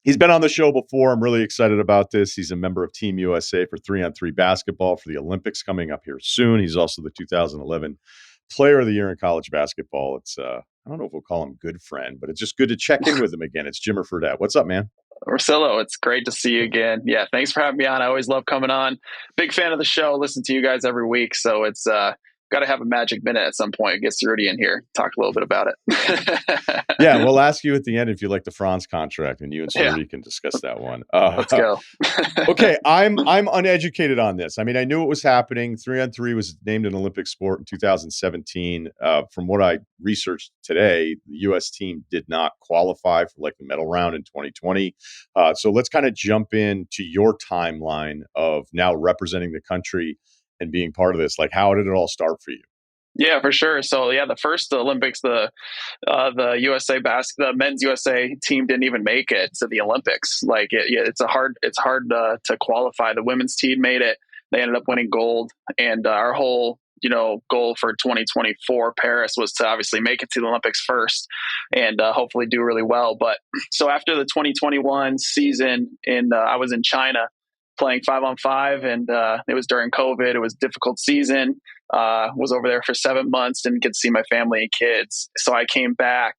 He's been on the show before. I'm really excited about this. He's a member of Team USA for 3-on-3 basketball for the Olympics coming up here soon. He's also the 2011 Player of the Year in college basketball. It's I don't know if we'll call him good friend, but it's just good to check in with him again. It's Jimmer Fredette. What's up, man? Russillo, it's great to see you again. Yeah, thanks for having me on. I always love coming on. Big fan of the show. Listen to you guys every week. So it's got to have a magic minute at some point. Get Rudy in here. Talk a little bit about it. Yeah, we'll ask you at the end if you like the Franz contract, and you and Yeah. Rudy can discuss that one. Let's go. Okay, I'm uneducated on this. I mean, I knew it was happening. 3-on-3 was named an Olympic sport in 2017. From what I researched today, the U.S. team did not qualify for like the medal round in 2020. So let's kind of jump into your timeline of now representing the country and being part of this. Like, how did it all start for you? Yeah, for sure. So yeah, the first Olympics, the men's USA team didn't even make it to the Olympics. Like it's hard to qualify. The women's team made it. They ended up winning gold, and our whole goal for 2024 Paris was to obviously make it to the Olympics first, and hopefully do really well. But so after the 2021 season, I was in China playing 5-on-5, and it was during COVID. It was a difficult season. Was over there for 7 months, didn't get to see my family and kids. So I came back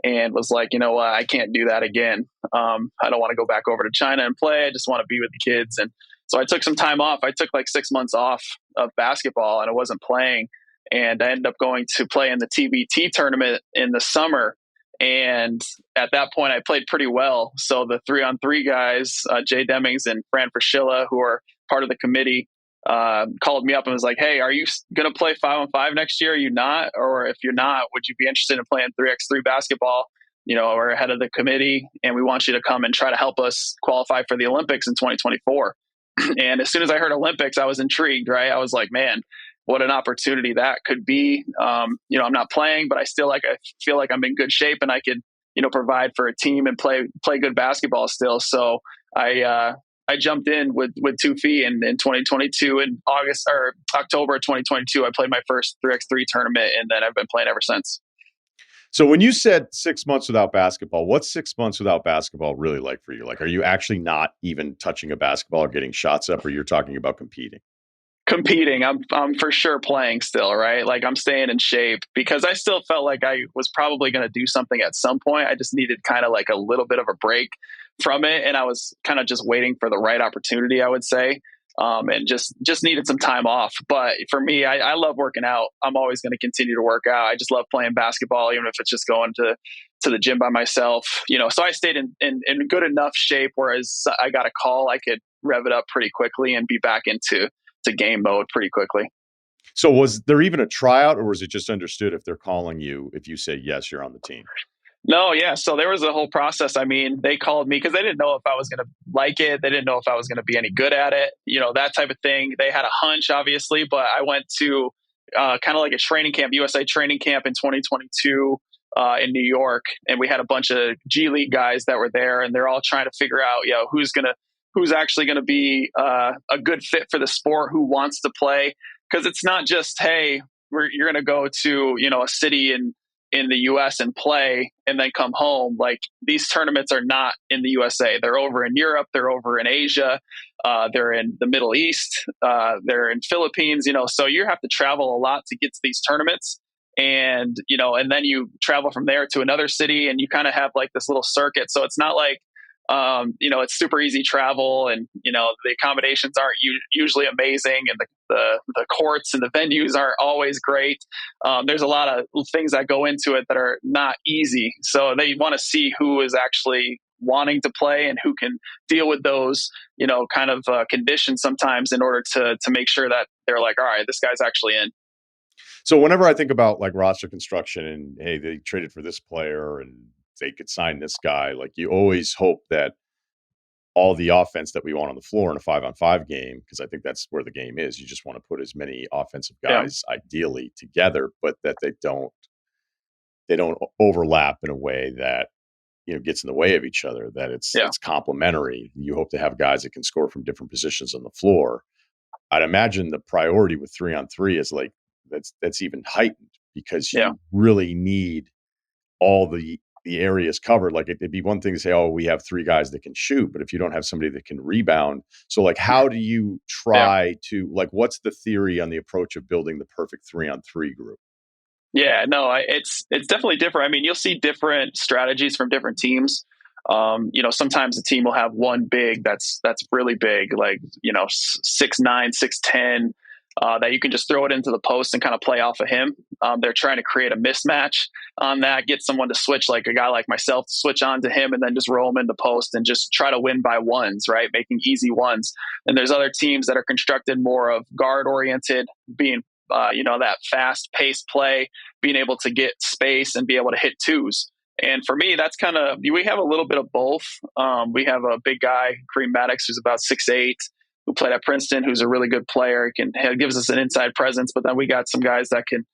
and was like, you know what, I can't do that again. I don't want to go back over to China and play. I just want to be with the kids. And so I took some time off. I took like 6 months off of basketball, and I wasn't playing. And I ended up going to play in the TBT tournament in the summer. And at that point, I played pretty well. So the 3-on-3 guys, Jay Demings and Ryen Russillo, who are part of the committee, called me up and was like, "Hey, are you going to play 5-on-5 next year? Are you not? Or if you're not, would you be interested in playing 3x3 basketball? We're head of the committee, and we want you to come and try to help us qualify for the Olympics in 2024." And as soon as I heard Olympics, I was intrigued, right? I was like, man, what an opportunity that could be. I'm not playing, but I feel like I'm in good shape, and I could, provide for a team and play good basketball still. So I jumped in with 2 feet, and in 2022, in August or October of 2022, I played my first 3x3 tournament, and then I've been playing ever since. So when you said 6 months without basketball, what's 6 months without basketball really like for you? Like, are you actually not even touching a basketball or getting shots up, or you're talking about competing? Competing, I'm for sure playing still, right? Like I'm staying in shape because I still felt like I was probably going to do something at some point. I just needed kind of like a little bit of a break from it, and I was kind of just waiting for the right opportunity, I would say, and just needed some time off. But for me, I love working out. I'm always going to continue to work out. I just love playing basketball, even if it's just going to the gym by myself. So I stayed in good enough shape, whereas I got a call, I could rev it up pretty quickly and be back into game mode pretty quickly. So was there even a tryout, or was it just understood if they're calling you, if you say yes, you're on the team? No, yeah. So there was a whole process. I mean, they called me because they didn't know if I was going to like it. They didn't know if I was going to be any good at it, that type of thing. They had a hunch, obviously, but I went to kind of like a training camp, USA training camp in 2022 in New York. And we had a bunch of G League guys that were there, and they're all trying to figure out, who's actually going to be a good fit for the sport, who wants to play. Because it's not just, hey, you're going to go to, a city in the US and play and then come home. Like, these tournaments are not in the USA. They're over in Europe. They're over in Asia. They're in the Middle East. They're in Philippines, so you have to travel a lot to get to these tournaments. And, and then you travel from there to another city, and you kind of have like this little circuit. So it's not like, it's super easy travel, and, the accommodations aren't usually amazing, and the courts and the venues aren't always great. There's a lot of things that go into it that are not easy. So they want to see who is actually wanting to play and who can deal with those, kind of conditions sometimes, in order to make sure that they're like, all right, this guy's actually in. So whenever I think about like roster construction and, hey, they traded for this player and they could sign this guy, like, you always hope that all the offense that we want on the floor in a 5-on-5 game, because I think that's where the game is. You just want to put as many offensive guys ideally together, but that they don't overlap in a way that, gets in the way of each other, that it's complementary. You hope to have guys that can score from different positions on the floor. I'd imagine the priority with 3-on-3 is like, that's even heightened, because you really need all the the area is covered. Like it'd be one thing to say, oh, we have three guys that can shoot, but if you don't have somebody that can rebound, so like, how do you Yeah. try to like, what's the theory on the approach of building the perfect 3-on-3 group? Yeah, no, it's definitely different. I mean, you'll see different strategies from different teams. Sometimes the team will have one big that's really big, like 6'9", 6'10", that you can just throw it into the post and kind of play off of him. They're trying to create a mismatch on that, get someone to switch, like a guy like myself, to switch on to him and then just roll him into post and just try to win by ones, right? Making easy ones. And there's other teams that are constructed more of guard oriented, being that fast paced play, being able to get space and be able to hit twos. And for me, that's kind of, we have a little bit of both. We have a big guy, Crem Maddox, who's about 6'8", who played at Princeton, who's a really good player. Gives us an inside presence, but then we got some guys that can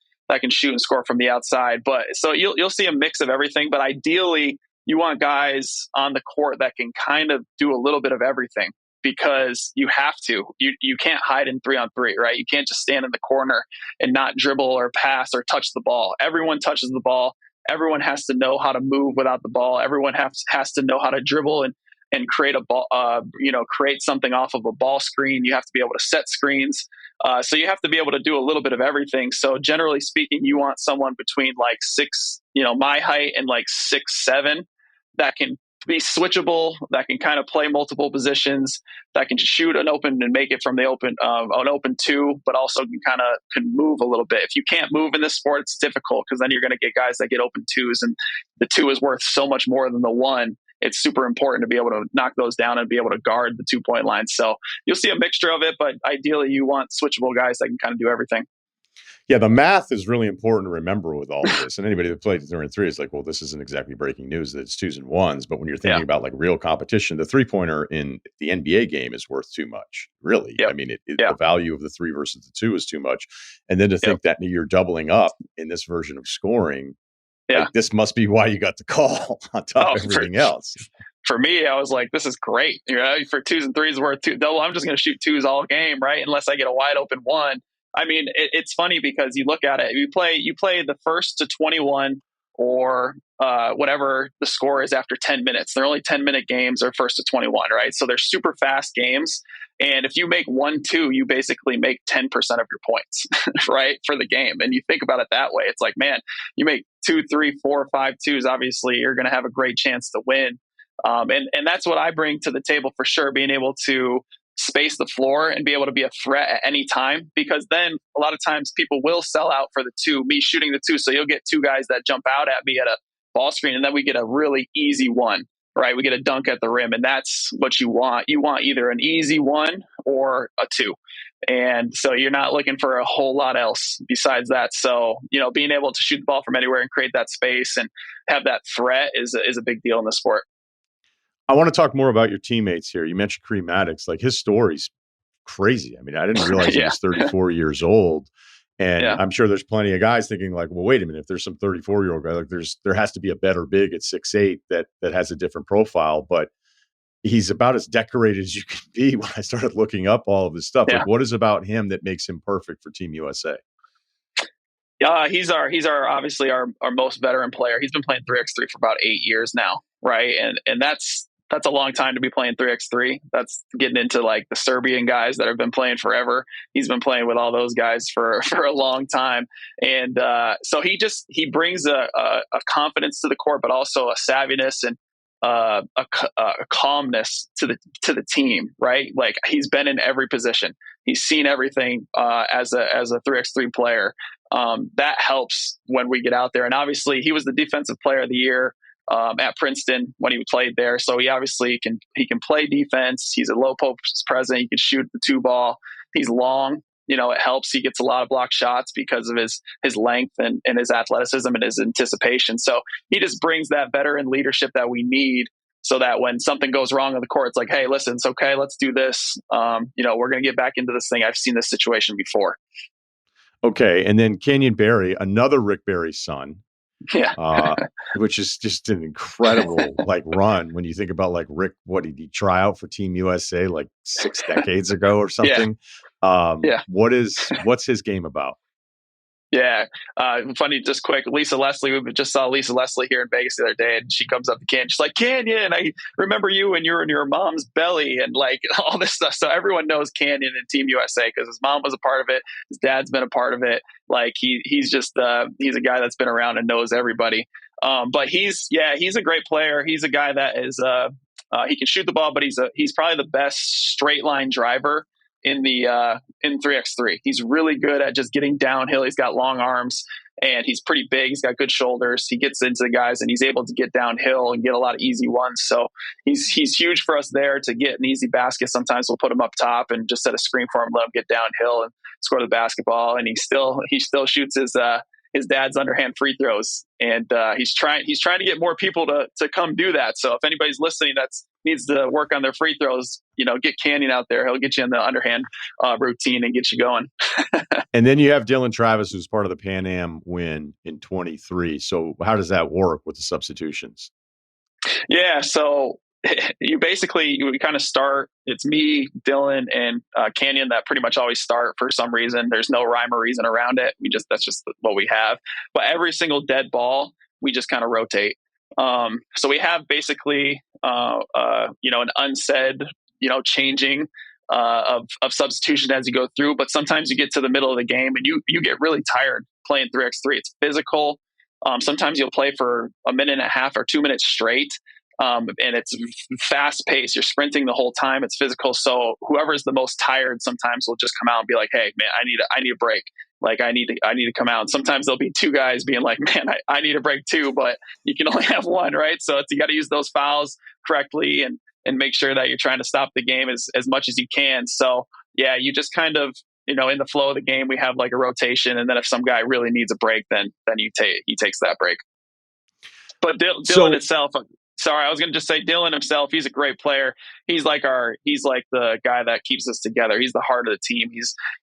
shoot and score from the outside. But so you'll see a mix of everything. But ideally, you want guys on the court that can kind of do a little bit of everything, because you have to. You can't hide in 3-on-3, right? You can't just stand in the corner and not dribble or pass or touch the ball. Everyone touches the ball. Everyone has to know how to move without the ball. Everyone has to know how to dribble and create a ball, create something off of a ball screen. You have to be able to set screens. So you have to be able to do a little bit of everything. So generally speaking, you want someone between like my height and like 6'7", that can be switchable, that can kind of play multiple positions, that can shoot an open and make it from the open, an open two, but also can move a little bit. If you can't move in this sport, it's difficult, because then you're going to get guys that get open twos, and the two is worth so much more than the one. It's super important to be able to knock those down and be able to guard the 2-point line. So you'll see a mixture of it, but ideally you want switchable guys that can kind of do everything. Yeah, the math is really important to remember with all of this. And anybody that played 3-on-3 is like, well, this isn't exactly breaking news that it's twos and ones. But when you're thinking about like real competition, the 3-pointer in the NBA game is worth too much, really. Yep. I mean, the value of the 3 versus the 2 is too much. And then to think that you're doubling up in this version of scoring, like, this must be why you got the call on top of everything else. For me, I was like, this is great. For 2s and 3s worth two double, I'm just going to shoot twos all game, right? Unless I get a wide open one. I mean, it's funny because you look at it, you play the first to 21 or whatever the score is after 10 minutes. They're only 10-minute games, or first to 21, right? So they're super fast games. And if you make 1-2, you basically make 10% of your points, right, for the game. And you think about it that way. It's like, man, you make 2, 3, 4, 5 twos, obviously you're going to have a great chance to win. And that's what I bring to the table for sure, being able to space the floor and be able to be a threat at any time, because then a lot of times people will sell out for the 2, me shooting the 2. So you'll get 2 guys that jump out at me at a ball screen, and then we get a really easy one, right? We get a dunk at the rim, and that's what you want. You want either an easy 1 or a 2. And so you're not looking for a whole lot else besides that. So, being able to shoot the ball from anywhere and create that space and have that threat is a big deal in the sport. I want to talk more about your teammates here. You mentioned Crem Maddox. Like, his story's crazy. I mean, I didn't realize he was 34 years old. And I'm sure there's plenty of guys thinking like, well, wait a minute, if there's some 34-year-old guy, like there has to be a better big at 6'8" that has a different profile. But he's about as decorated as you can be when I started looking up all of his stuff. Like, what is about him that makes him perfect for Team USA? Yeah, he's obviously our most veteran player. He's been playing 3x3 for about 8 years now, right? And that's a long time to be playing 3x3. That's getting into like the Serbian guys that have been playing forever. He's been playing with all those guys for a long time. And so he brings a confidence to the court, but also a savviness and a calmness to the team, right? Like, he's been in every position. He's seen everything as a 3x3 player. That helps when we get out there. And obviously he was the defensive player of the year at Princeton when he played there. So he obviously can play defense. He's a low post present. He can shoot the 2 ball. He's long. It helps. He gets a lot of block shots because of his length and his athleticism and his anticipation. So he just brings that veteran leadership that we need, so that when something goes wrong on the court, it's like, hey, listen, it's okay. Let's do this. We're going to get back into this thing. I've seen this situation before. Okay. And then Kenyon Barry, another Rick Barry's son. Yeah. Which is just an incredible run when you think about like Rick. What did he try out for Team USA like 6 decades ago or something? What's his game about? Yeah. Funny, just quick. Lisa Leslie, we just saw Lisa Leslie here in Vegas the other day, and she comes up to Canyon. She's like, Canyon, I remember you when you were in your mom's belly, and like all this stuff. So everyone knows Canyon and Team USA because his mom was a part of it. His dad's been a part of it. Like he's just he's a guy that's been around and knows everybody. But he's a great player. He's a guy that is he can shoot the ball, but he's probably the best straight line driver in 3x3. He's really good at just getting downhill. He's got long arms and he's pretty big. He's got good shoulders. He gets into the guys and he's able to get downhill and get a lot of easy ones. So he's huge for us there to get an easy basket. Sometimes we'll put him up top and just set a screen for him, let him get downhill and score the basketball. And he still shoots his dad's underhand free throws, and he's trying to get more people to come do that. So if anybody's listening that's needs to work on their free throws, get Canyon out there. He'll get you in the underhand routine and get you going. And then you have Dylan Travis, who's part of the Pan Am win in 23. So how does that work with the substitutions? Yeah, so we kind of start. It's me, Dylan, and Canyon that pretty much always start for some reason. There's no rhyme or reason around it. That's just what we have. But every single dead ball, we just kind of rotate. So we have basically an unsaid changing of substitution as you go through. But sometimes you get to the middle of the game and you get really tired playing 3x3. It's physical. Sometimes you'll play for a minute and a half or 2 minutes straight. And it's fast paced. You're sprinting the whole time. It's physical. So whoever's the most tired sometimes will just come out and be like, "Hey, man, I need a break. Like I need to come out." And sometimes there'll be two guys being like, "Man, I need a break too," but you can only have one, right? So you got to use those fouls correctly and make sure that you're trying to stop the game as much as you can. So yeah, you just kind of in the flow of the game, we have like a rotation, and then if some guy really needs a break, then he takes that break. But Dylan itself. Sorry, I was going to just say Dylan himself. He's a great player. He's like the guy that keeps us together. He's the heart of the team.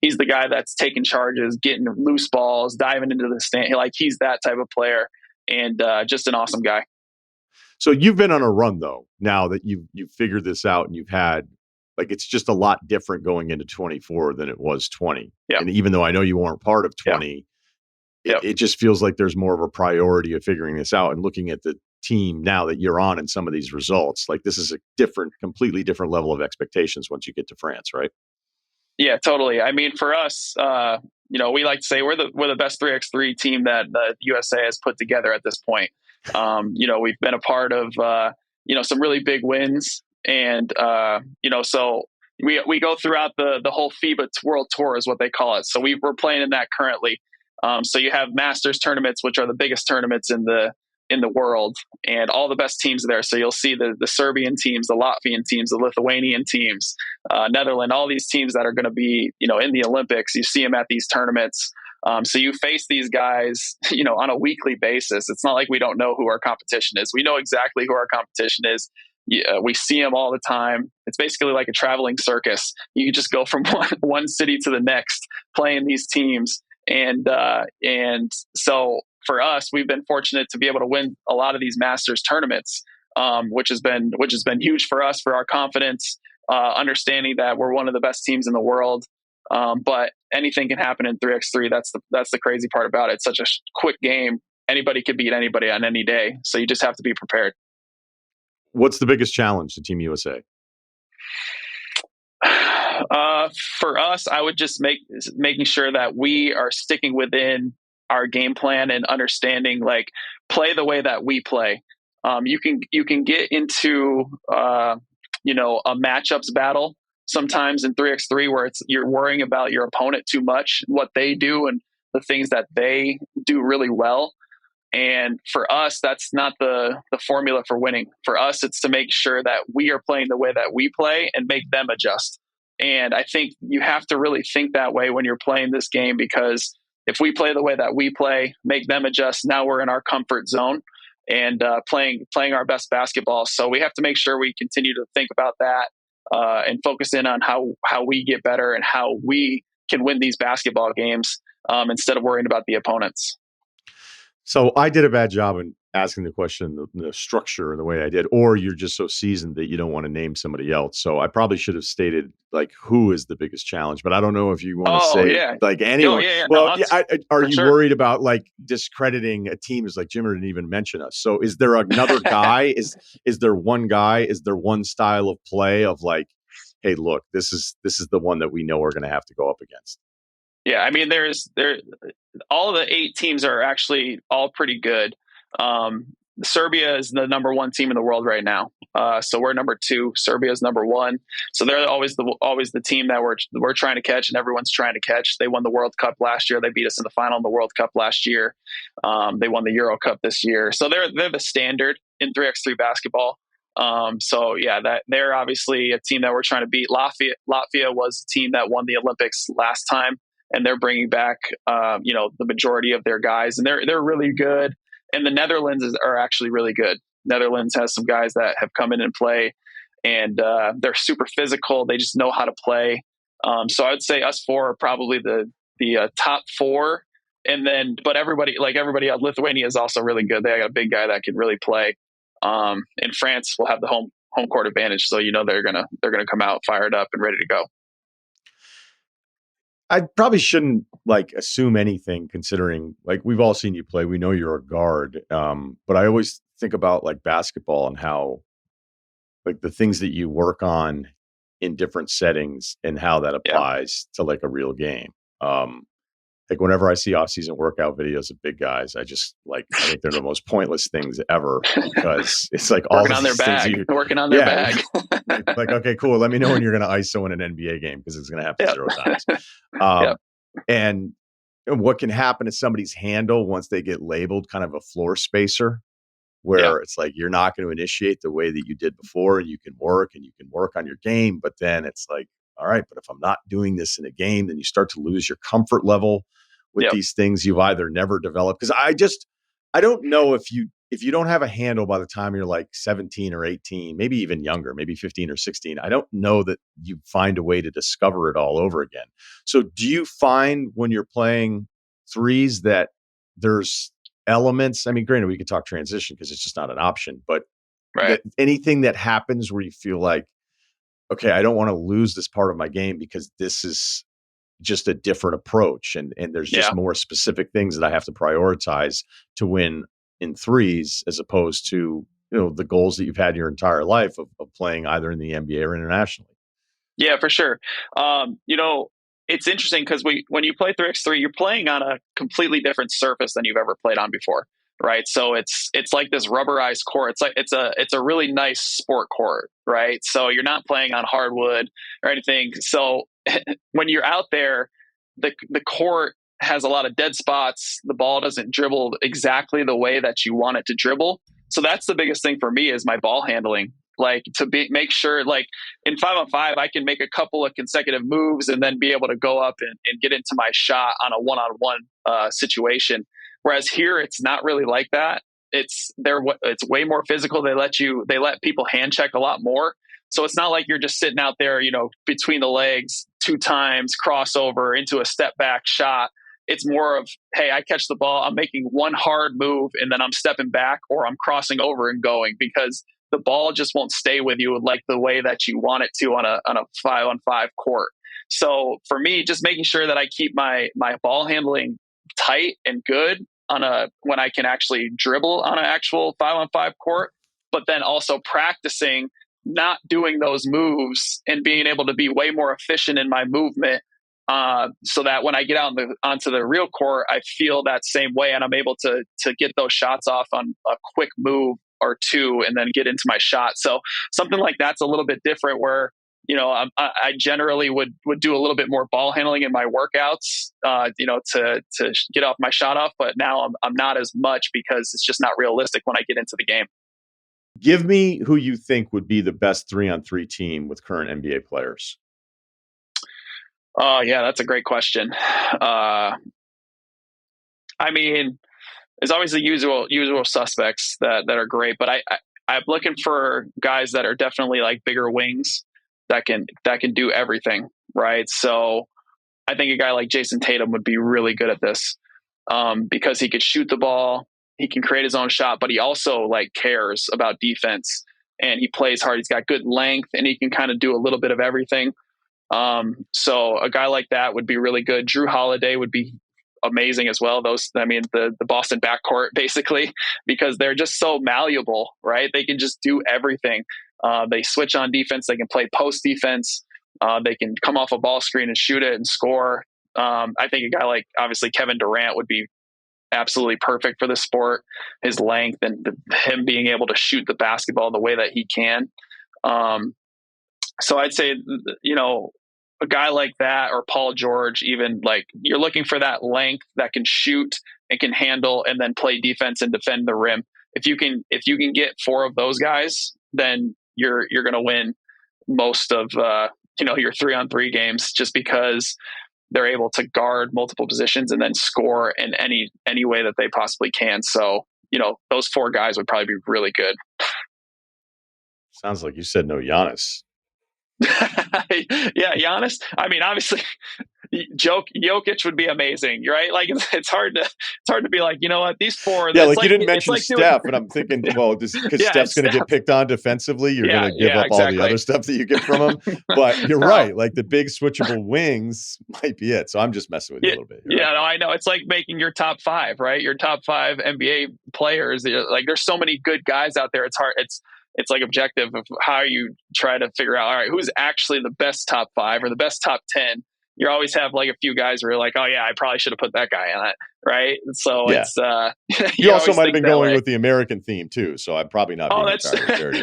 He's the guy that's taking charges, getting loose balls, diving into the stand. He's that type of player, and just an awesome guy. So you've been on a run though. Now that you've figured this out and you've had it's just a lot different going into 24 than it was 20. Yep. And even though I know you weren't part of 20, yep. It just feels like there's more of a priority of figuring this out and looking at the team now that you're on in some of these results. Like this is a completely different level of expectations once you get to France, right? Yeah, totally. I mean, for us, we like to say we're the best 3x3 team that the USA has put together at this point. We've been a part of some really big wins, and so we go throughout the whole FIBA World Tour is what they call it. So we're playing in that currently. So you have Masters tournaments, which are the biggest tournaments in the world, and all the best teams are there. So you'll see the Serbian teams, the Latvian teams, the Lithuanian teams, Netherlands, all these teams that are going to be, in the Olympics. You see them at these tournaments. So you face these guys, on a weekly basis. It's not like we don't know who our competition is. We know exactly who our competition is. We see them all the time. It's basically like a traveling circus. You just go from one city to the next playing these teams. And so for us, we've been fortunate to be able to win a lot of these Masters tournaments, which has been huge for us, for our confidence, understanding that we're one of the best teams in the world. But anything can happen in 3x3. That's the crazy part about it. It's such a quick game. Anybody could beat anybody on any day. So you just have to be prepared. What's the biggest challenge to Team USA? For us, I would just making sure that we are sticking within our game plan and understanding, play the way that we play. You can get into a matchups battle sometimes in 3x3 where you're worrying about your opponent too much, what they do and the things that they do really well. And for us, that's not the formula for winning. For us, it's to make sure that we are playing the way that we play and make them adjust. And I think you have to really think that way when you're playing this game, because if we play the way that we play, make them adjust, now we're in our comfort zone and playing our best basketball. So we have to make sure we continue to think about that and focus in on how we get better and how we can win these basketball games instead of worrying about the opponents. So I did a bad job in asking the question, the structure and the way I did, or you're just so seasoned that you don't want to name somebody else. So I probably should have stated like who is the biggest challenge, but I don't know if you want to Oh say yeah. like Oh anyone. yeah, yeah. No, Well, yeah, that's are for you sure. worried about like discrediting a team? Is like Jimmer didn't even mention us. So is there another guy? Is there one guy? Is there one style of play of like, hey, look, this is the one that we know we're going to have to go up against? Yeah, I mean, there all the 8 teams are actually all pretty good. Um, Serbia is the number 1 team in the world right now. So we're number 2. Serbia is number 1. So they're always the team that we're trying to catch, and everyone's trying to catch. They won the World Cup last year. They beat us in the final in the World Cup last year. They won the Euro Cup this year. So they're the standard in 3x3 basketball. So yeah, that they're obviously a team that we're trying to beat. Latvia was a team that won the Olympics last time, and they're bringing back, the majority of their guys, and they're really good. And the Netherlands are actually really good. Netherlands has some guys that have come in and play, and they're super physical. They just know how to play. So I would say us 4 are probably the top 4. And then, but everybody else, Lithuania is also really good. They got a big guy that can really play. And France will have the home court advantage, so they're gonna come out fired up and ready to go. I probably shouldn't like assume anything considering like we've all seen you play. We know you're a guard. But I always think about like basketball and how like the things that you work on in different settings and how that Yeah. applies to like a real game. Um, like whenever I see off-season workout videos of big guys, I think they're the most pointless things ever because it's like all Working of on their these things bag, you, working on their yeah, bag. like okay, cool. Let me know when you're going to ISO in an NBA game because it's going to happen Yep. 0 times. Yep. Um, and what can happen is somebody's handle once they get labeled kind of a floor spacer, Yeah. where it's like you're not going to initiate the way that you did before, and you can work on your game, but then it's like, all right, but if I'm not doing this in a game, then you start to lose your comfort level with Yep. these things you've either never developed. Because I don't know if you don't have a handle by the time you're like 17 or 18, maybe even younger, maybe 15 or 16, I don't know that you find a way to discover it all over again. So do you find when you're playing threes that there's elements? I mean, granted, we could talk transition because it's just not an option, but Right. that anything that happens where you feel like, okay, I don't want to lose this part of my game because this is just a different approach and there's just Yeah. more specific things that I have to prioritize to win in threes as opposed to the goals that you've had your entire life of playing either in the NBA or internationally. Yeah, for sure. It's interesting because when you play 3x3, you're playing on a completely different surface than you've ever played on before, right? So it's like this rubberized court. It's a really nice sport court, right? So you're not playing on hardwood or anything. So when you're out there, the court has a lot of dead spots. The ball doesn't dribble exactly the way that you want it to dribble. So that's the biggest thing for me is my ball handling. Like make sure like in 5-on-5, I can make a couple of consecutive moves and then be able to go up and get into my shot on a one-on-one situation. Whereas here, it's not really like that. It's way more physical. They let people hand check a lot more. So it's not like you're just sitting out there, between the legs 2 times, crossover into a step back shot. It's more of, hey, I catch the ball, I'm making one hard move, and then I'm stepping back or I'm crossing over and going because the ball just won't stay with you like the way that you want it to on a 5-on-5 court. So for me, just making sure that I keep my ball handling tight and good when I can actually dribble on an actual 5-on-5 court, but then also practicing not doing those moves and being able to be way more efficient in my movement, so that when I get out onto the real court, I feel that same way and I'm able to get those shots off on a quick move or 2 and then get into my shot. So something like that's a little bit different where, I generally would do a little bit more ball handling in my workouts, to get off my shot off. But now I'm not as much because it's just not realistic when I get into the game. Give me who you think would be the best 3-on-3 team with current NBA players. Oh yeah, that's a great question. I mean, there's always the usual suspects that are great, but I'm looking for guys that are definitely like bigger wings that can do everything, right? So I think a guy like Jason Tatum would be really good at this, because he could shoot the ball. He can create his own shot, but he also like cares about defense and he plays hard. He's got good length and he can kind of do a little bit of everything. So a guy like that would be really good. Drew Holiday would be amazing as well. The Boston backcourt basically, because they're just so malleable, right? They can just do everything. They switch on defense. They can play post defense. They can come off a ball screen and shoot it and score. I think a guy like obviously Kevin Durant would be absolutely perfect for the sport. His length and him being able to shoot the basketball the way that he can. So I'd say, a guy like that or Paul George, even like you're looking for that length that can shoot and can handle and then play defense and defend the rim. If you can get 4 of those guys, then you're going to win most of your 3-on-3 games, just because they're able to guard multiple positions and then score in any way that they possibly can. So, those 4 guys would probably be really good. Sounds like you said no Giannis. Yeah, Giannis. I mean, obviously, Jokic would be amazing, right? Like it's hard to be like, you know what, these 4. Yeah, like you didn't mention Steph, and I'm thinking, well, because Steph's going to get picked on defensively, you're going to give up all the other stuff that you get from him. But you're right, like the big switchable wings might be it. So I'm just messing with you a little bit. No, I know. It's like making your top 5, right? Your top 5 NBA players. Like there's so many good guys out there. It's hard. It's like objective of how you try to figure out, all right, who's actually the best top 5 or the best top 10. You always have like a few guys where you're like, oh yeah, I probably should have put that guy on it, right? So it's you also might have been going with the American theme too, so I'm probably not. Oh, that's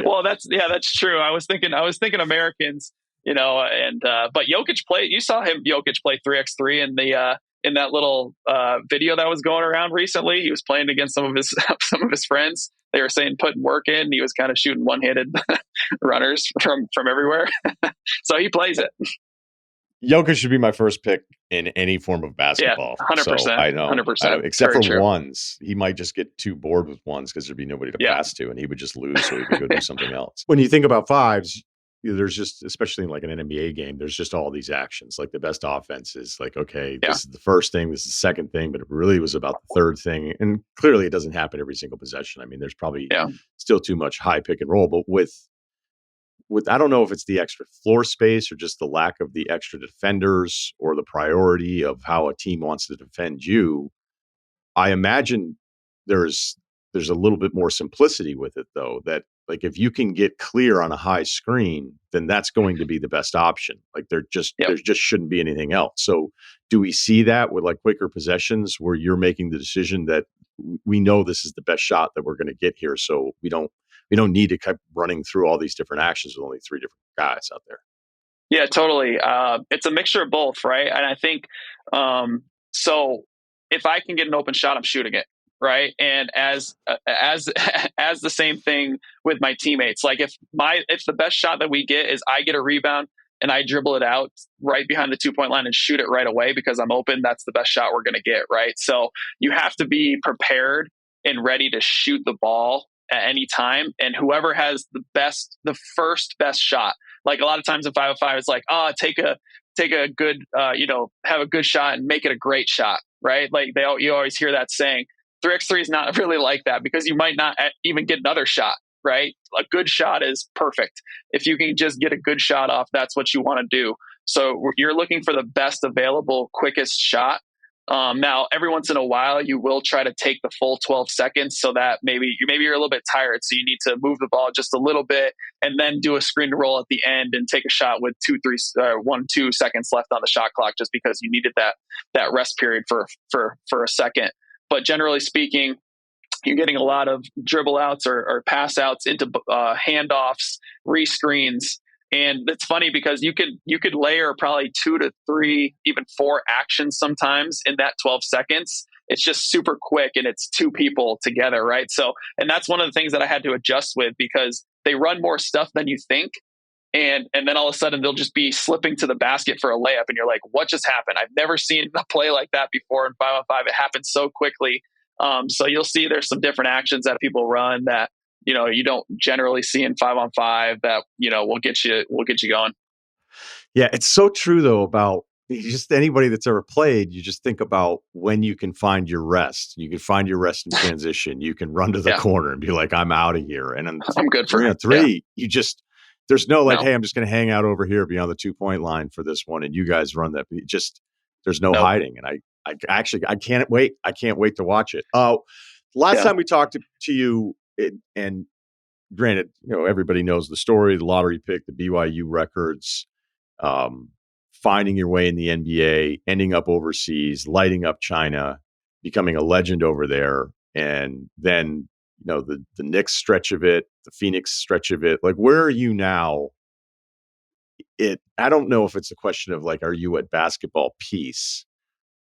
well, that's true. I was thinking Americans, but you saw Jokic play 3x3 in that little video that was going around recently. He was playing against some of his friends. They were saying putting work in. He was kind of shooting one-handed runners from everywhere. So he plays it. Jokic should be my first pick in any form of basketball. Yeah, 100%. So I know, 100%. Except for true. Ones. He might just get too bored with ones because there'd be nobody to pass to, and he would just lose, so he could go do something else. When you think about 5s, there's just, especially in like an NBA game, there's just all these actions. Like the best offense is like, okay, this is the first thing, this is the second thing, but it really was about the third thing. And clearly it doesn't happen every single possession. I mean, there's probably still too much high pick and roll, but with I don't know if it's the extra floor space or just the lack of the extra defenders or the priority of how a team wants to defend you. I imagine there's a little bit more simplicity with it, though, that like if you can get clear on a high screen, then that's going to be the best option. Like there just shouldn't be anything else. So do we see that with like quicker possessions where you're making the decision that we know this is the best shot that we're going to get here, so we don't need to keep running through all these different actions with only 3 different guys out there? Yeah, totally. It's a mixture of both, right? And I think so. If I can get an open shot, I'm shooting it, right? And as the same thing with my teammates. Like if the best shot that we get is I get a rebound and I dribble it out right behind the 2-point line and shoot it right away because I'm open, that's the best shot we're going to get, right? So you have to be prepared and ready to shoot the ball at any time. And whoever has the first best shot, like a lot of times in 5-on-5, it's like, take a good, have a good shot and make it a great shot, right? Like you always hear that saying. 3x3 is not really like that because you might not even get another shot, right? A good shot is perfect. If you can just get a good shot off, that's what you want to do. So you're looking for the best available, quickest shot. Now, every once in a while, you will try to take the full 12 seconds so that maybe you're a little bit tired. So you need to move the ball just a little bit and then do a screen to roll at the end and take a shot with 1-2 seconds left on the shot clock, just because you needed that rest period for a second. But generally speaking, you're getting a lot of dribble outs or pass outs into handoffs, rescreens. And it's funny because you could layer probably 2 to 3, even 4 actions sometimes in that 12 seconds. It's just super quick and it's 2 people together, right? So, and that's one of the things that I had to adjust with because they run more stuff than you think. And then all of a sudden they'll just be slipping to the basket for a layup. And you're like, what just happened? I've never seen a play like that before in 5-on-5. It happens so quickly. So you'll see there's some different actions that people run that, you don't generally see in 5-on-5 that, will get you going. Yeah. It's so true though about just anybody that's ever played, you just think about when you can find your rest. You can find your rest in transition. You can run to the Yeah, corner and be like, I'm out of here. And on I'm good three for on yeah. three, there's no like, No, hey, I'm just going to hang out over here beyond the 2 point line for this one. And you guys run that. There's no nope. hiding. And I actually, I can't wait. I can't wait to watch it. Last Yeah. time we talked to you, and granted, everybody knows the story, the lottery pick, the BYU records, um, finding your way in the NBA, ending up overseas, lighting up China, becoming a legend over there, and then the Knicks stretch of it, the Phoenix stretch of it. Like, where are you now? I don't know if it's a question of like, are you at basketball peace?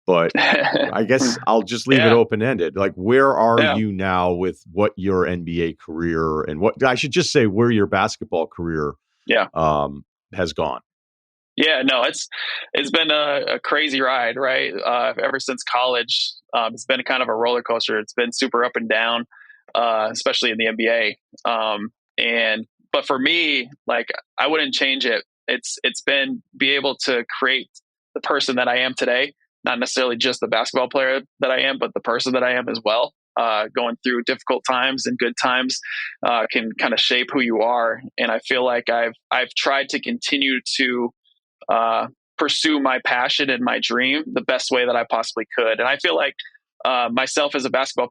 But I guess I'll just leave it Yeah. open ended. Like, where are Yeah. you now with what your NBA career and what I should just say where your basketball career Yeah. has gone? Yeah, no, it's been a crazy ride, right? Ever since college, it's been kind of a roller coaster. It's been super up and down, especially in the NBA. And but for me, like I wouldn't change it. It's been be able to create the person that I am today, not necessarily just the basketball player that I am, but the person that I am as well. Going through difficult times and good times can kind of shape who you are, and I feel like I've tried to continue to pursue my passion and my dream the best way that I possibly could. And I feel like myself as a basketball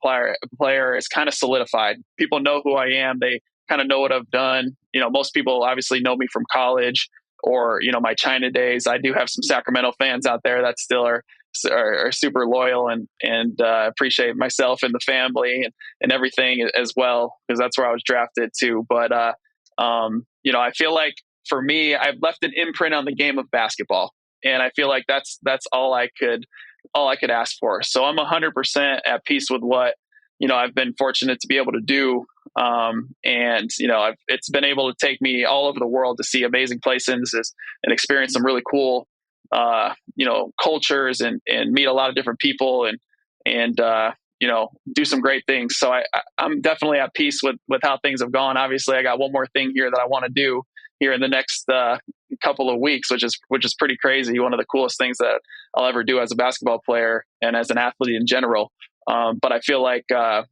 player is kind of solidified. People know who I am. They kind of know what I've done. Most people obviously know me from college or my China days. I do have some Sacramento fans out there that still are super loyal and appreciate myself and the family and everything as well because that's where I was drafted to. But I feel like for me, I've left an imprint on the game of basketball, and I feel like that's all I could ask for. So I'm 100% at peace with what I've been fortunate to be able to do, and it's been able to take me all over the world to see amazing places and experience some really cool cultures and meet a lot of different people and do some great things. So I'm definitely at peace with how things have gone. Obviously, I got one more thing here that I want to do here in the next couple of weeks, which is pretty crazy. One of the coolest things that I'll ever do as a basketball player and as an athlete in general. But I feel like my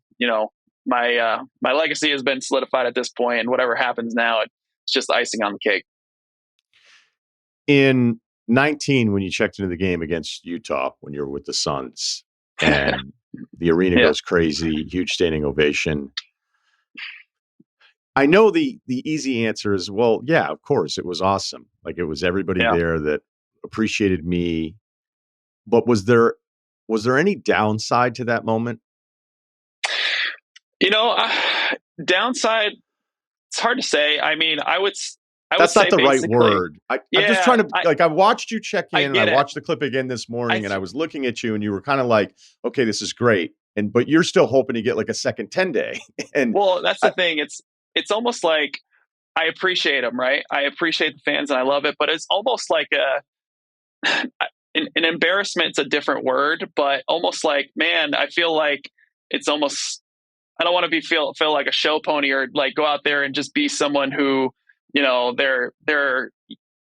legacy has been solidified at this point, and whatever happens now, it's just icing on the cake. In 19, when you checked into the game against Utah, when you were with the Suns, and the arena Yeah. goes crazy, huge standing ovation. I know the easy answer is, well, yeah, of course, it was awesome. Like it was everybody Yeah. there that appreciated me. But was there any downside to that moment? Downside, it's hard to say. I mean, I would That's not say the right basically, word. I'm just yeah, trying to like I watched you check I in and I get it. watched the clip again this morning I and I was looking at you and you were kind of like, okay, this is great. But you're still hoping to get like a second 10-day. And Well, that's the I, thing. It's almost like I appreciate them, right? I appreciate the fans and I love it, but it's almost like an embarrassment's a different word, but almost like, man, I feel like it's almost I don't want to feel like a show pony or like go out there and just be someone who, they're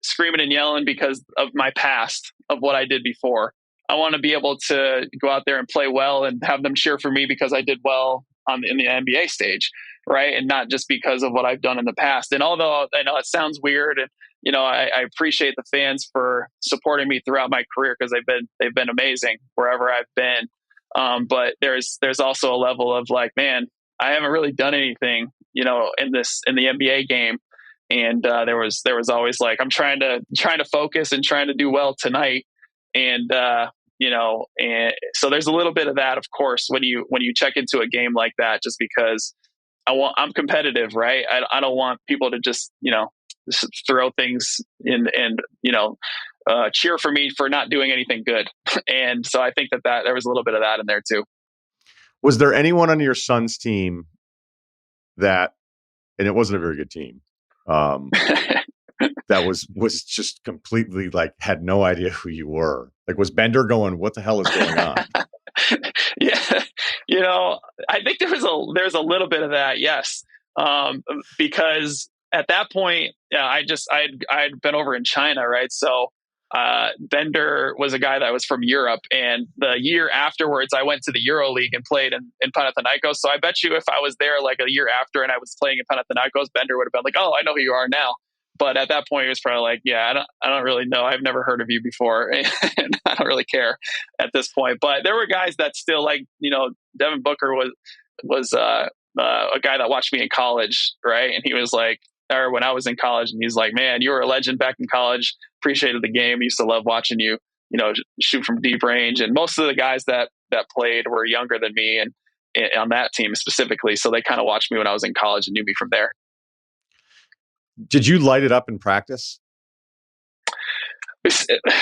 screaming and yelling because of my past of what I did before. I want to be able to go out there and play well and have them cheer for me because I did well in the NBA stage, right? And not just because of what I've done in the past. And although I know it sounds weird, and I appreciate the fans for supporting me throughout my career because they've been amazing wherever I've been. But there's also a level of like, man, I haven't really done anything, in the NBA game, and there was always like I'm trying to focus and trying to do well tonight, and and so there's a little bit of that, of course, when you check into a game like that, just because I'm competitive, right? I don't want people to just throw things in and cheer for me for not doing anything good, and so I think that there was a little bit of that in there too. was there anyone on your son's team that, and it wasn't a very good team, um, that was just completely like had no idea who you were? Like, was Bender going, what the hell is going on? Yeah, I think there's a little bit of that, yes, because at that point, yeah, I'd been over in China, right? So Bender was a guy that was from Europe, and the year afterwards, I went to the Euro League and played in Panathinaikos. So I bet you, if I was there like a year after and I was playing in Panathinaikos, Bender would have been like, "Oh, I know who you are now." But at that point, he was probably like, "Yeah, I don't really know. I've never heard of you before, and I don't really care at this point." But there were guys that still, like, Devin Booker was a guy that watched me in college, right? And he was like, or when I was in college, and he was like, "Man, you were a legend back in college. Appreciated the game. Used to love watching you, shoot from deep range." And most of the guys that played were younger than me, and on that team specifically, so they kind of watched me when I was in college and knew me from there. Did you light it up in practice?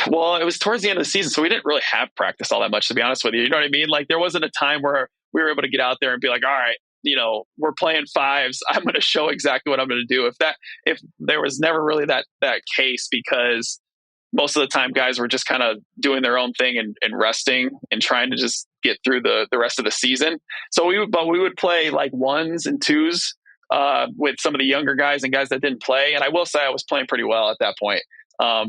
Well, it was towards the end of the season, so we didn't really have practice all that much, to be honest with you. You know what I mean? Like, there wasn't a time where we were able to get out there and be like, "All right, we're playing fives. I'm going to show exactly what I'm going to do." If there was never really that case, because most of the time guys were just kind of doing their own thing and resting and trying to just get through the rest of the season. So we would play like ones and twos with some of the younger guys and guys that didn't play. And I will say I was playing pretty well at that point. I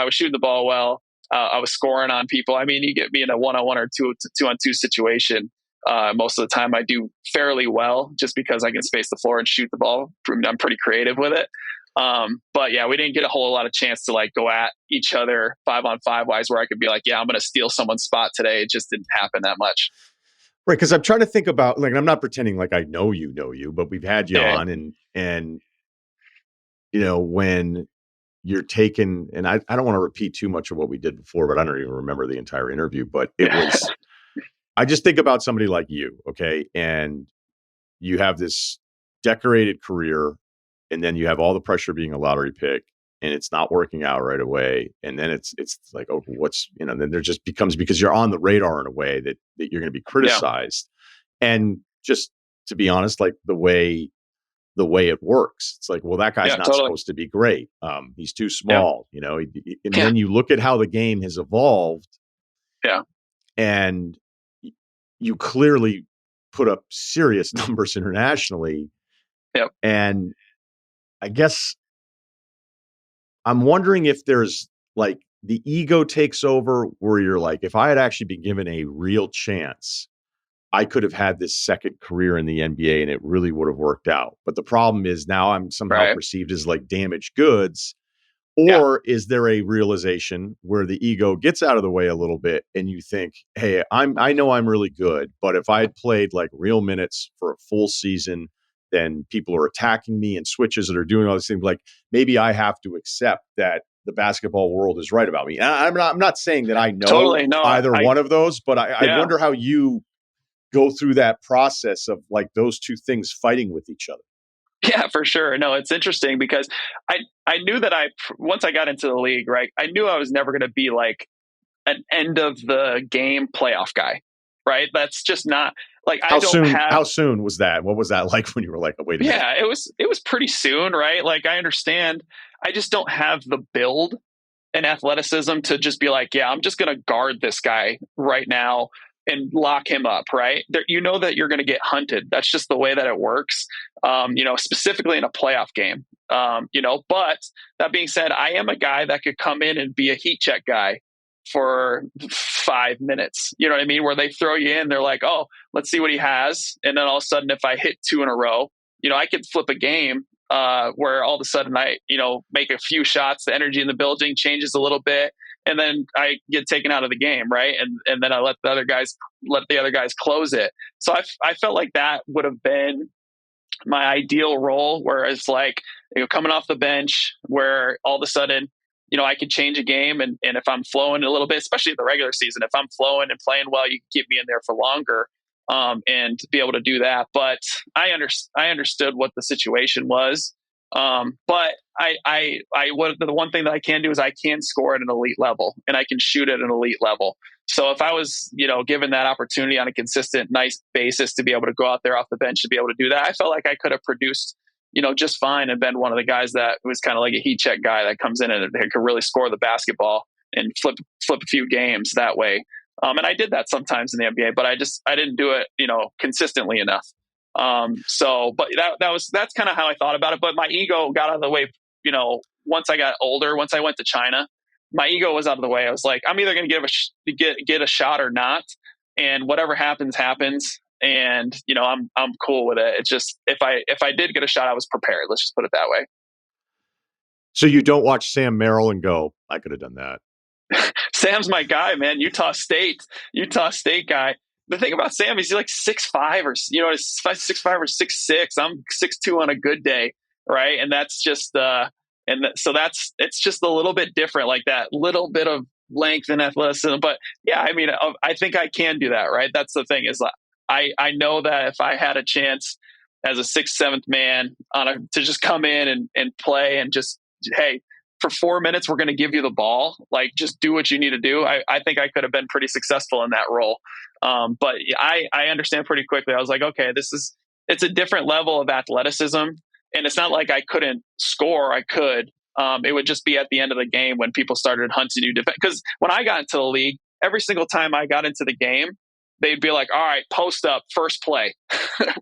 was shooting the ball well. I was scoring on people. I mean, you get me in a 1-on-1 or 2-on-2 situation. Most of the time I do fairly well, just because I can space the floor and shoot the ball. I'm pretty creative with it. But yeah, we didn't get a whole lot of chance to like go at each other 5-on-5 wise, where I could be like, "Yeah, I'm going to steal someone's spot today." It just didn't happen that much. Right. Cause I'm trying to think about, like, I'm not pretending like I know you, but we've had you Yeah. on, and, when you're taken, and I don't want to repeat too much of what we did before, but I don't even remember the entire interview, but I just think about somebody like you. Okay. And you have this decorated career, and then you have all the pressure of being a lottery pick, and it's not working out right away. And then it's like, oh, then there just becomes, because you're on the radar in a way that you're going to be Yeah. criticized. And just to be honest, like the way it works, it's like, well, that guy's Yeah. not Totally. supposed to be great. He's too Yeah. small, and Yeah. then you look at how the game has evolved, Yeah. and you clearly put up serious numbers internationally. Yep. And I guess I'm wondering if there's like the ego takes over, where you're like, if I had actually been given a real chance, I could have had this second career in the NBA and it really would have worked out. But the problem is now I'm somehow Right. perceived as like damaged goods. Yeah. Or is there a realization where the ego gets out of the way a little bit and you think, "Hey, I know I'm really good, but if I had played like real minutes for a full season, then people are attacking me and switches that are doing all these things. Like, maybe I have to accept that the basketball world is right about me." And I'm not saying that I know Totally. No, either I one of those, but I yeah. wonder how you go through that process of like those two things fighting with each other. Yeah, for sure. No, it's interesting because I knew that once I got into the league, right, I knew I was never going to be like an end of the game playoff guy, right? That's just not like, I How don't soon? have. How soon was that? What was that like when you were like, oh, "Wait a minute"? Yeah, it was pretty soon, right? Like, I understand. I just don't have the build and athleticism to just be like, "Yeah, I'm just going to guard this guy right now and lock him up," right? There, that you're going to get hunted. That's just the way that it works. Specifically in a playoff game. But that being said, I am a guy that could come in and be a heat check guy for 5 minutes. You know what I mean? Where they throw you in, they're like, "Oh, let's see what he has," and then all of a sudden, if I hit two in a row, I could flip a game where all of a sudden I, make a few shots, the energy in the building changes a little bit, and then I get taken out of the game, right? And then I let the other guys close it. So I felt like that would have been my ideal role, where it's like, coming off the bench, where all of a sudden, I could change a game, and if I'm flowing a little bit, especially in the regular season, if I'm flowing and playing well, you can keep me in there for longer, and be able to do that. But I understood what the situation was. But what the one thing that I can do is I can score at an elite level, and I can shoot at an elite level. So if I was, given that opportunity on a consistent, nice basis to be able to go out there off the bench to be able to do that, I felt like I could have produced, just fine, and been one of the guys that was kind of like a heat check guy that comes in and could really score the basketball and flip a few games that way. And I did that sometimes in the NBA, but I didn't do it, consistently enough. But that's kind of how I thought about it. But my ego got out of the way, once I got older, once I went to China, my ego was out of the way. I was like, I'm either going to get a shot or not, and whatever happens, happens. And I'm cool with it. It's just if I did get a shot, I was prepared. Let's just put it that way. So you don't watch Sam Merrill and go, I could have done that. Sam's my guy, man. Utah State guy. The thing about Sam is he's like 6'5" or 6'5" or 6'6". I'm 6'2" on a good day, right? And that's just so it's just a little bit different, like that little bit of length and athleticism. But yeah, I mean, I think I can do that, right? That's the thing is I know that if I had a chance as a 6th, 7th man to just come in and play and just, hey, for 4 minutes, we're going to give you the ball. Like, just do what you need to do. I think I could have been pretty successful in that role. But I understand pretty quickly. I was like, okay, it's a different level of athleticism. And it's not like I couldn't score. I could. It would just be at the end of the game when people started hunting you. Because when I got into the league, every single time I got into the game, they'd be like, all right, post up, first play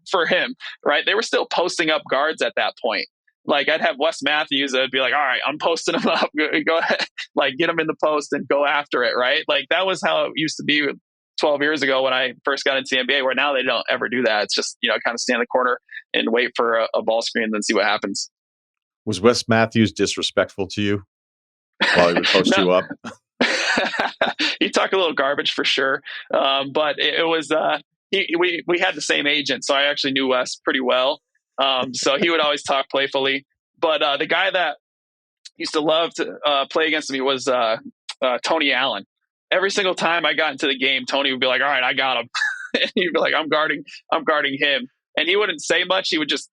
for him, right? They were still posting up guards at that point. Like, I'd have Wes Matthews that'd be like, all right, I'm posting him up. Go ahead, like, get him in the post and go after it, right? Like, that was how it used to be 12 years ago when I first got into the NBA, where now they don't ever do that. It's just, kind of stand in the corner and wait for a ball screen and then see what happens. Was Wes Matthews disrespectful to you while he would post you up? He talked a little garbage for sure. But it was, we had the same agent. So I actually knew Wes pretty well. So he would always talk playfully. But the guy that used to love to play against me was Tony Allen. Every single time I got into the game, Tony would be like, all right, I got him. And he'd be like, I'm guarding him. And he wouldn't say much. He would just,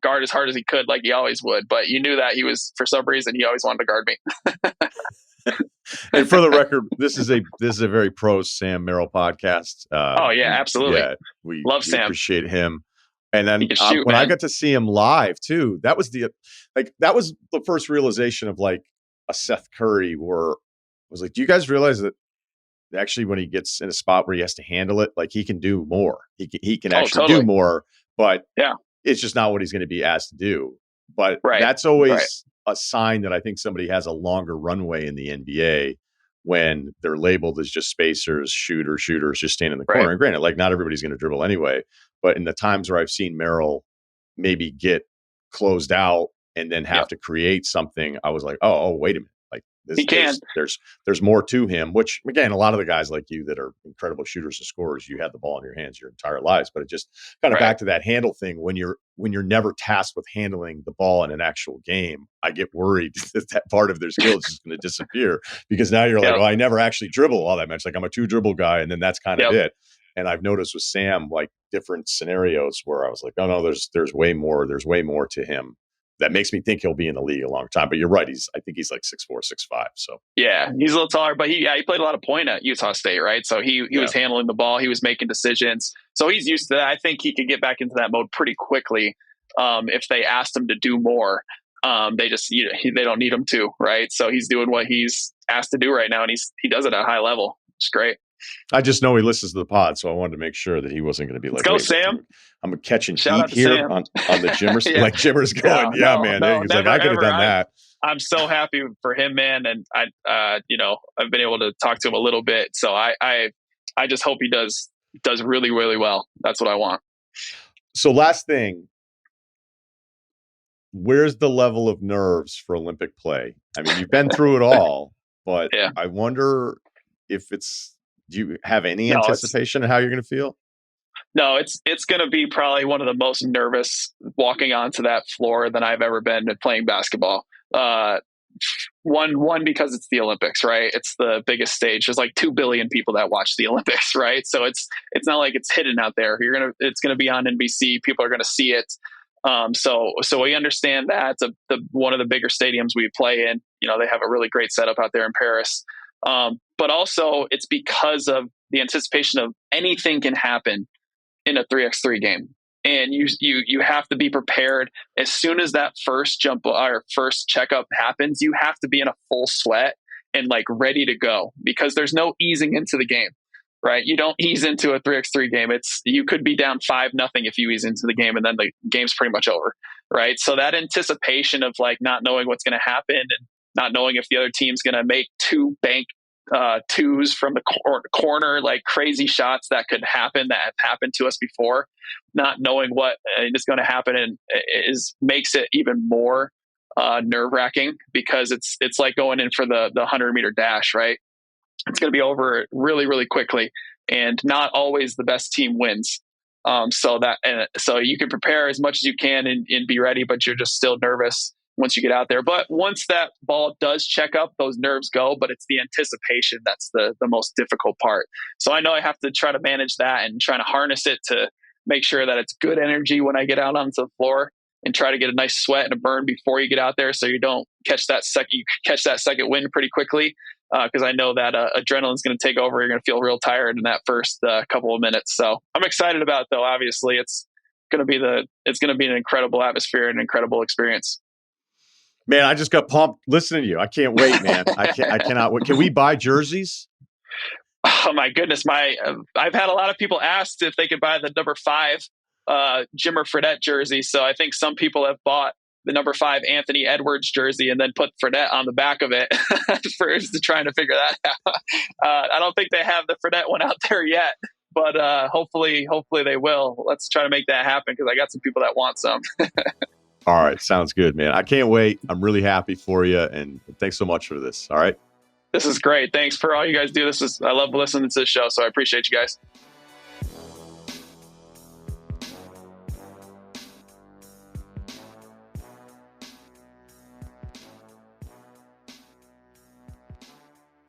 guard as hard as he could, like he always would. But you knew that he was, for some reason, he always wanted to guard me. And for the record, this is a very pro Sam Merrill podcast. Oh yeah, absolutely. Yeah, we Sam. Appreciate him. And then shoot, when I got to see him live too, that was the first realization of like a Seth Curry, where I was like, do you guys realize that actually when he gets in a spot where he has to handle it, like he can do more. He can actually do more, but yeah, it's just not what he's going to be asked to do. But right. that's always a sign that I think somebody has a longer runway in the NBA when they're labeled as just spacers, shooters, just stand in the corner. And granted, like not everybody's going to dribble anyway, but in the times where I've seen Merrill maybe get closed out and then have to create something, I was like, oh, wait a minute. Like this, there's more to him, which again, a lot of the guys like you that are incredible shooters and scorers, you had the ball in your hands your entire lives, but it just kind of back to that handle thing. When you're never tasked with handling the ball in an actual game, I get worried that part of their skill is just going to disappear, because now you're like, well, I never actually dribble all that much. Like I'm a 2 dribble guy. And then that's kind of it. And I've noticed with Sam, like different scenarios where I was like, oh no, there's way more to him. That makes me think he'll be in the league a long time. But you're right. I think he's like 6'4", 6'5". So yeah, he's a little taller, but he played a lot of point at Utah State, right? So he was handling the ball, he was making decisions. So he's used to that. I think he could get back into that mode pretty quickly if they asked him to do more. They just they don't need him to, right? So he's doing what he's asked to do right now, and he does it at a high level. It's great. I just know he listens to the pod, so I wanted to make sure that he wasn't going to be like, "Go, Sam! I'm catching heat here on the Jimmer." Like Jimmer's going, man. He's like, I could have done that. I'm so happy for him, man, and I've been able to talk to him a little bit, so I just hope he does really, really well. That's what I want. So last thing, where's the level of nerves for Olympic play? I mean, you've been through it all, but I wonder if do you have any anticipation of how you're going to feel? No, it's going to be probably one of the most nervous walking onto that floor than I've ever been playing basketball. One because it's the Olympics, right? It's the biggest stage. There's like 2 billion people that watch the Olympics, right? So it's not like it's hidden out there. It's gonna be on NBC. People are gonna see it. So we understand that it's one of the bigger stadiums we play in. They have a really great setup out there in Paris. But also it's because of the anticipation of anything can happen in a 3x3 game. And you have to be prepared as soon as that first jump or first checkup happens. You have to be in a full sweat and like ready to go, because there's no easing into the game, right? You don't ease into a 3x3 game. You could be down 5-0 if you ease into the game, and then the game's pretty much over, right? So that anticipation of like not knowing what's going to happen and not knowing if the other team's going to make two bank twos from the corner, like crazy shots that could happen, that have happened to us before, not knowing what is going to happen, and makes it even more nerve wracking, because it's like going in for the 100-meter dash, right? It's going to be over really, really quickly, and not always the best team wins. So you can prepare as much as you can and be ready, but you're just still nervous once you get out there. But once that ball does check up, those nerves go, but it's the anticipation that's the most difficult part. So I know I have to try to manage that and try to harness it to make sure that it's good energy when I get out onto the floor, and try to get a nice sweat and a burn before you get out there, so you don't catch that second wind pretty quickly. Because I know that adrenaline's going to take over. You're going to feel real tired in that first couple of minutes. So I'm excited about it, though. Obviously, it's going to be an incredible atmosphere and an incredible experience. Man, I just got pumped listening to you. I can't wait, man. I cannot wait. Can we buy jerseys? Oh my goodness. I've had a lot of people ask if they could buy the number 5 Jimmer Fredette jersey. So I think some people have bought the number 5 Anthony Edwards jersey and then put Fredette on the back of it first, to trying to figure that out. I don't think they have the Fredette one out there yet, but hopefully they will. Let's try to make that happen, because I got some people that want some. All right. Sounds good, man. I can't wait. I'm really happy for you. And thanks so much for this. All right. This is great. Thanks for all you guys do. I love listening to this show. So I appreciate you guys.